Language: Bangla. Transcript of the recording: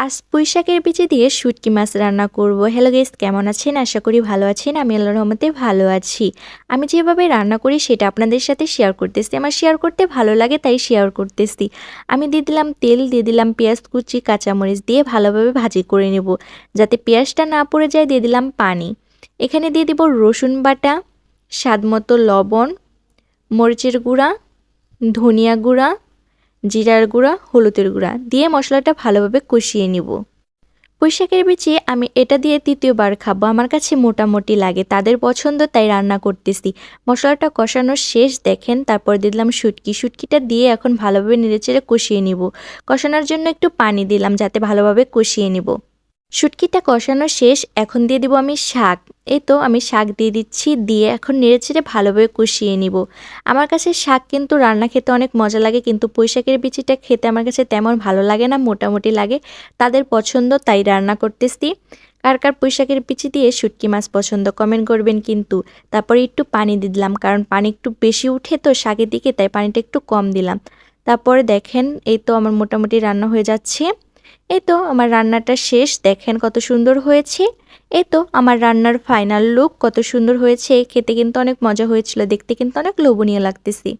আজ পুঁইশাকের বিচি দিয়ে শুটকি মাছ রান্না করব। হ্যালো গাইস, কেমন আছেন? আশা করি ভালো আছেন। আমি আল্লাহর রহমতে ভালো আছি। আমি যেভাবে রান্না করি সেটা আপনাদের সাথে শেয়ার করতেছি। আমার শেয়ার করতে ভালো লাগে তাই শেয়ার করতেছি। আমি দিয়ে দিলাম তেল, দিয়ে দিলাম পেঁয়াজ কুচি, কাঁচামরিচ দিয়ে ভালোভাবে ভাজি করে নেব। যাতে পেঁয়াজটা না পুড়ে যায় দিয়ে দিলাম পানি। এখানে দিয়ে দিব রসুন বাটা, স্বাদমতো লবণ, মরিচের গুঁড়া, ধনিয়া গুঁড়া, জিরার গুঁড়া, হলুদের গুঁড়া দিয়ে মশলাটা ভালোভাবে কষিয়ে নিব। পুঁইশাকের বিচি আমি এটা দিয়ে তৃতীয়বার খাবো। আমার কাছে মোটামুটি লাগে, তাদের পছন্দ তাই রান্না করতেছি। মশলাটা কষানো শেষ দেখেন, তারপর দিয়ে দিলাম শুটকিটা দিয়ে এখন ভালোভাবে নেড়েচেড়ে কষিয়ে নিব। কষানোর জন্য একটু পানি দিলাম যাতে ভালোভাবে কষিয়ে নিব। শুটকিটা কষানো শেষ, এখন দিয়ে দিব আমি শাক। এই তো আমি শাক দিয়ে দিচ্ছি, দিয়ে এখন নেড়েচেড়ে ভালোভাবে কষিয়ে নিব। আমার কাছে শাক কিন্তু রান্না খেতে অনেক মজা লাগে, কিন্তু পুঁইশাকের বিচিটা খেতে আমার কাছে তেমন ভালো লাগে না, মোটামুটি লাগে। তাদের পছন্দ তাই রান্না করতেছি। কার কার পুঁইশাকের বিচি দিয়ে শুটকি মাছ পছন্দ কমেন্ট করবেন কিন্তু। তারপরে একটু পানি দিয়ে দিলাম, কারণ পানি একটু বেশি উঠে তো শাকের দিকে, তাই পানিটা একটু কম দিলাম। তারপরে দেখেন এই তো আমার মোটামুটি রান্না হয়ে যাচ্ছে। এই তো আমার রান্নাটা শেষ, দেখেন কত সুন্দর হয়েছে। এই তো আমার রান্নার ফাইনাল লুক কত সুন্দর হয়েছে। খেতে কিন্তু অনেক মজা হয়েছিল, দেখতে কিন্তু অনেক লোভনীয় লাগতেছে।